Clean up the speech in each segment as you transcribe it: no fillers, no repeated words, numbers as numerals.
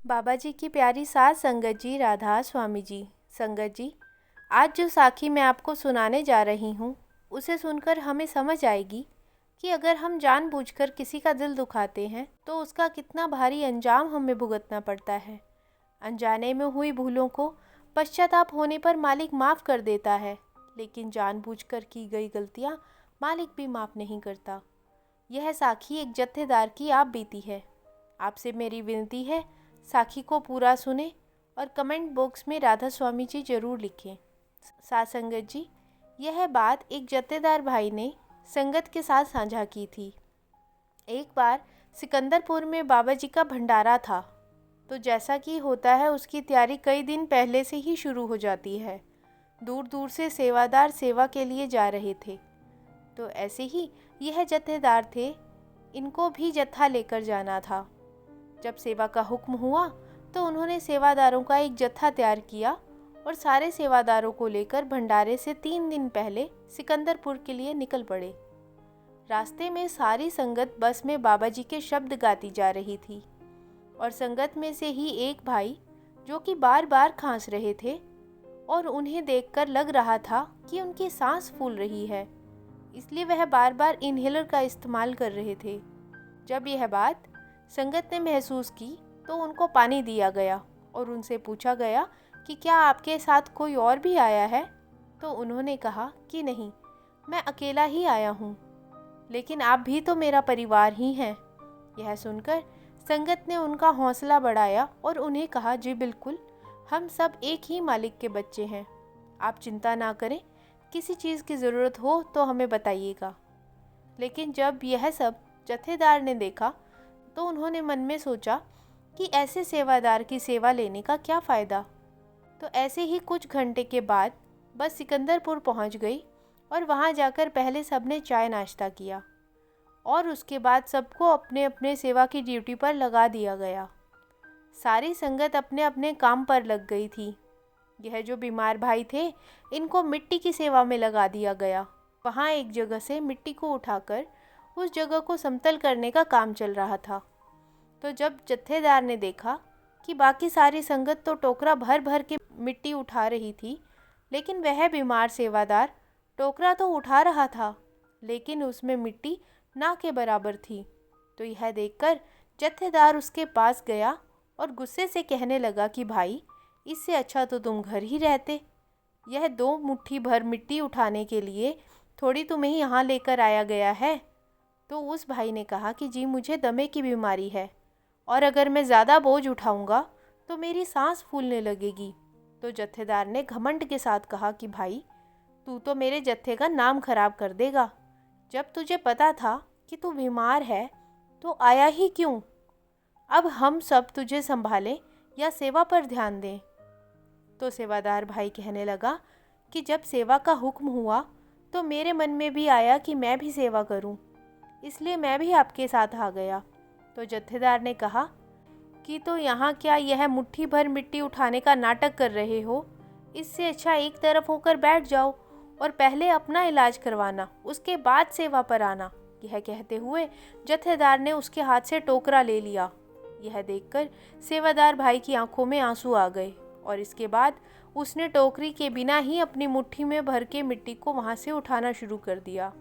बाबा जी की प्यारी सास संगत जी, राधा स्वामी जी। संगत जी, आज जो साखी मैं आपको सुनाने जा रही हूँ उसे सुनकर हमें समझ आएगी कि अगर हम जानबूझकर किसी का दिल दुखाते हैं तो उसका कितना भारी अंजाम हमें भुगतना पड़ता है। अनजाने में हुई भूलों को पश्चाताप होने पर मालिक माफ़ कर देता है, लेकिन जानबूझकर की गई गलतियाँ मालिक भी माफ़ नहीं करता। यह साखी एक जत्थेदार की आप बीती है। आपसे मेरी विनती है, साखी को पूरा सुने और कमेंट बॉक्स में राधा स्वामी जी ज़रूर लिखें। साथ संगत जी, यह बात एक जत्थेदार भाई ने संगत के साथ साझा की थी। एक बार सिकंदरपुर में बाबा जी का भंडारा था, तो जैसा कि होता है उसकी तैयारी कई दिन पहले से ही शुरू हो जाती है। दूर दूर से सेवादार सेवा के लिए जा रहे थे, तो ऐसे ही यह जत्थेदार थे, इनको भी जत्था लेकर जाना था। जब सेवा का हुक्म हुआ तो उन्होंने सेवादारों का एक जत्था तैयार किया और सारे सेवादारों को लेकर भंडारे से 3 दिन पहले सिकंदरपुर के लिए निकल पड़े। रास्ते में सारी संगत बस में बाबा जी के शब्द गाती जा रही थी और संगत में से ही एक भाई जो कि बार बार खांस रहे थे और उन्हें देखकर लग रहा था कि उनकी सांस फूल रही है, इसलिए वह बार बार इन्हेलर का इस्तेमाल कर रहे थे। जब यह बात संगत ने महसूस की तो उनको पानी दिया गया और उनसे पूछा गया कि क्या आपके साथ कोई और भी आया है। तो उन्होंने कहा कि नहीं, मैं अकेला ही आया हूँ, लेकिन आप भी तो मेरा परिवार ही हैं। यह सुनकर संगत ने उनका हौसला बढ़ाया और उन्हें कहा, जी बिल्कुल, हम सब एक ही मालिक के बच्चे हैं, आप चिंता ना करें, किसी चीज़ की ज़रूरत हो तो हमें बताइएगा। लेकिन जब यह सब जत्थेदार ने देखा तो उन्होंने मन में सोचा कि ऐसे सेवादार की सेवा लेने का क्या फ़ायदा। तो ऐसे ही कुछ घंटे के बाद बस सिकंदरपुर पहुंच गई और वहां जाकर पहले सबने चाय नाश्ता किया और उसके बाद सबको अपने अपने सेवा की ड्यूटी पर लगा दिया गया। सारी संगत अपने अपने काम पर लग गई थी। यह जो बीमार भाई थे, इनको मिट्टी की सेवा में लगा दिया गया। वहाँ एक जगह से मिट्टी को उठाकर उस जगह को समतल करने का काम चल रहा था। तो जब जत्थेदार ने देखा कि बाकी सारी संगत तो टोकरा भर भर के मिट्टी उठा रही थी, लेकिन वह बीमार सेवादार टोकरा तो उठा रहा था, लेकिन उसमें मिट्टी ना के बराबर थी। तो यह देखकर जत्थेदार उसके पास गया और गुस्से से कहने लगा कि भाई, इससे अच्छा तो तुम घर ही रहते। यह 2 मुट्ठी भर मिट्टी उठाने के लिए थोड़ी तुम्हें यहाँ लेकर आया गया है। तो उस भाई ने कहा कि जी, मुझे दमे की बीमारी है और अगर मैं ज़्यादा बोझ उठाऊंगा तो मेरी सांस फूलने लगेगी। तो जत्थेदार ने घमंड के साथ कहा कि भाई, तू तो मेरे जत्थे का नाम खराब कर देगा। जब तुझे पता था कि तू बीमार है तो आया ही क्यों? अब हम सब तुझे संभालें या सेवा पर ध्यान दें? तो सेवादार भाई कहने लगा कि जब सेवा का हुक्म हुआ तो मेरे मन में भी आया कि मैं भी सेवा करूं, इसलिए मैं भी आपके साथ आ गया। तो जत्थेदार ने कहा कि तो यहाँ क्या यह मुट्ठी भर मिट्टी उठाने का नाटक कर रहे हो? इससे अच्छा एक तरफ होकर बैठ जाओ और पहले अपना इलाज करवाना, उसके बाद सेवा पर आना। यह कहते हुए जत्थेदार ने उसके हाथ से टोकरा ले लिया। यह देखकर सेवादार भाई की आंखों में आंसू आ गए और इसके बाद उसने टोकरी के बिना ही अपनी मुट्ठी में भर के मिट्टी को वहाँ से उठाना शुरू कर दिया।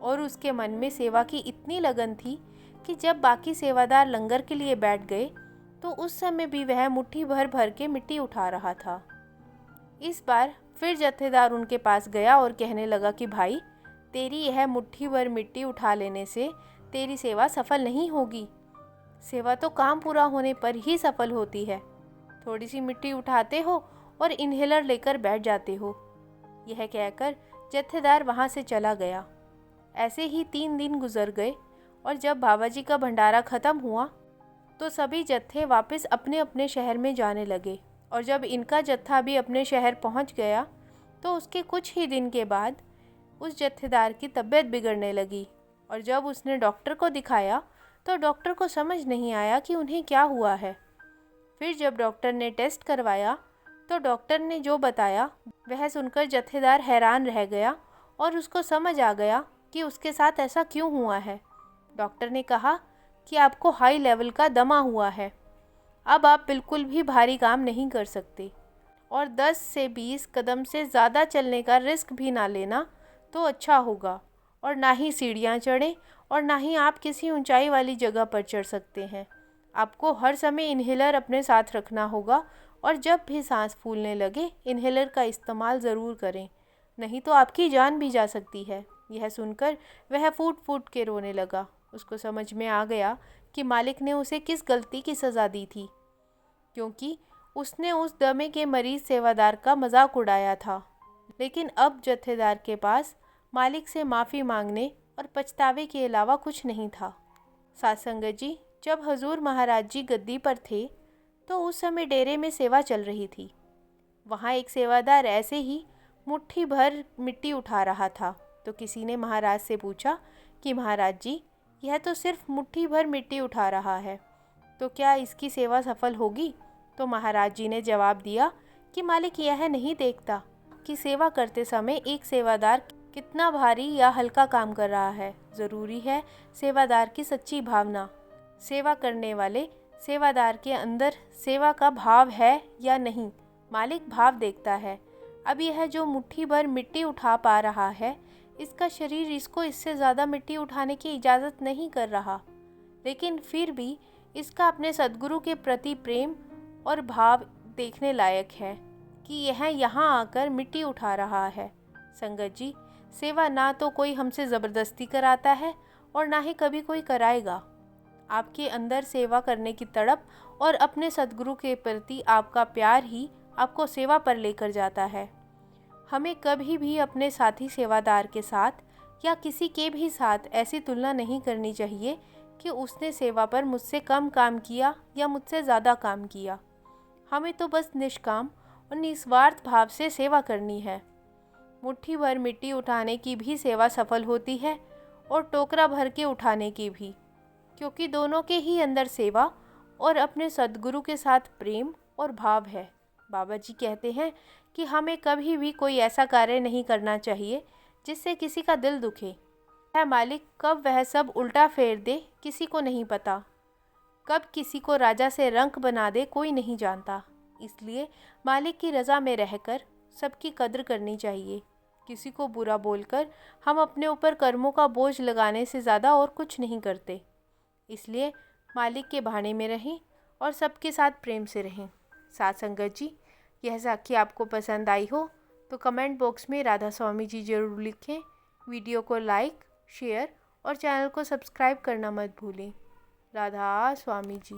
और उसके मन में सेवा की इतनी लगन थी कि जब बाकी सेवादार लंगर के लिए बैठ गए तो उस समय भी वह मुट्ठी भर भर के मिट्टी उठा रहा था। इस बार फिर जत्थेदार उनके पास गया और कहने लगा कि भाई, तेरी यह मुट्ठी भर मिट्टी उठा लेने से तेरी सेवा सफल नहीं होगी। सेवा तो काम पूरा होने पर ही सफल होती है। थोड़ी सी मिट्टी उठाते हो और इन्हेलर लेकर बैठ जाते हो। यह कहकर जत्थेदार वहाँ से चला गया। ऐसे ही 3 दिन गुजर गए और जब बाबा जी का भंडारा ख़त्म हुआ तो सभी जत्थे वापस अपने अपने शहर में जाने लगे। और जब इनका जत्था भी अपने शहर पहुंच गया तो उसके कुछ ही दिन के बाद उस जत्थेदार की तबीयत बिगड़ने लगी और जब उसने डॉक्टर को दिखाया तो डॉक्टर को समझ नहीं आया कि उन्हें क्या हुआ है। फिर जब डॉक्टर ने टेस्ट करवाया तो डॉक्टर ने जो बताया वह सुनकर जत्थेदार हैरान रह गया और उसको समझ आ गया कि उसके साथ ऐसा क्यों हुआ है। डॉक्टर ने कहा कि आपको हाई लेवल का दमा हुआ है अब आप बिल्कुल भी भारी काम नहीं कर सकते और 10 से 20 कदम से ज़्यादा चलने का रिस्क भी ना लेना तो अच्छा होगा। और ना ही सीढ़ियाँ चढ़ें और ना ही आप किसी ऊंचाई वाली जगह पर चढ़ सकते हैं। आपको हर समय इन्हेलर अपने साथ रखना होगा और जब भी सांस फूलने लगे इन्हेलर का इस्तेमाल ज़रूर करें, नहीं तो आपकी जान भी जा सकती है। यह सुनकर वह फूट फूट के रोने लगा। उसको समझ में आ गया कि मालिक ने उसे किस गलती की सज़ा दी थी, क्योंकि उसने उस दमे के मरीज सेवादार का मजाक उड़ाया था। लेकिन अब जत्थेदार के पास मालिक से माफ़ी मांगने और पछतावे के अलावा कुछ नहीं था। साथ संगत जी, जब हजूर महाराज जी गद्दी पर थे तो उस समय डेरे में सेवा चल रही थी। वहाँ एक सेवादार ऐसे ही मुट्ठी भर मिट्टी उठा रहा था तो किसी ने महाराज से पूछा कि महाराज जी, यह तो सिर्फ मुट्ठी भर मिट्टी उठा रहा है, तो क्या इसकी सेवा सफल होगी? तो महाराज जी ने जवाब दिया कि मालिक यह नहीं देखता कि सेवा करते समय एक सेवादार कितना भारी या हल्का काम कर रहा है। ज़रूरी है सेवादार की सच्ची भावना। सेवा करने वाले सेवादार के अंदर सेवा का भाव है या नहीं, मालिक भाव देखता है। अब यह जो मुट्ठी भर मिट्टी उठा पा रहा है, इसका शरीर इसको इससे ज़्यादा मिट्टी उठाने की इजाज़त नहीं कर रहा, लेकिन फिर भी इसका अपने सद्गुरु के प्रति प्रेम और भाव देखने लायक है कि यह यहाँ आकर मिट्टी उठा रहा है। संगत जी, सेवा ना तो कोई हमसे ज़बरदस्ती कराता है और ना ही कभी कोई कराएगा। आपके अंदर सेवा करने की तड़प और अपने सद्गुरु के प्रति आपका प्यार ही आपको सेवा पर लेकर जाता है। हमें कभी भी अपने साथी सेवादार के साथ या किसी के भी साथ ऐसी तुलना नहीं करनी चाहिए कि उसने सेवा पर मुझसे कम काम किया या मुझसे ज़्यादा काम किया। हमें तो बस निष्काम और निस्वार्थ भाव से सेवा करनी है। मुट्ठी भर मिट्टी उठाने की भी सेवा सफल होती है और टोकरा भर के उठाने की भी, क्योंकि दोनों के ही अंदर सेवा और अपने सद्गुरु के साथ प्रेम और भाव है। बाबा जी कहते हैं कि हमें कभी भी कोई ऐसा कार्य नहीं करना चाहिए जिससे किसी का दिल दुखे। है मालिक कब वह सब उल्टा फेर दे किसी को नहीं पता, कब किसी को राजा से रंक बना दे कोई नहीं जानता। इसलिए मालिक की रज़ा में रहकर सबकी कद्र करनी चाहिए। किसी को बुरा बोलकर हम अपने ऊपर कर्मों का बोझ लगाने से ज़्यादा और कुछ नहीं करते। इसलिए मालिक के भाने में रहें और सबके साथ प्रेम से रहें। साथ संगत जी, यह साखी आपको पसंद आई हो तो कमेंट बॉक्स में राधा स्वामी जी ज़रूर लिखें। वीडियो को लाइक, शेयर और चैनल को सब्सक्राइब करना मत भूलें। राधा स्वामी जी।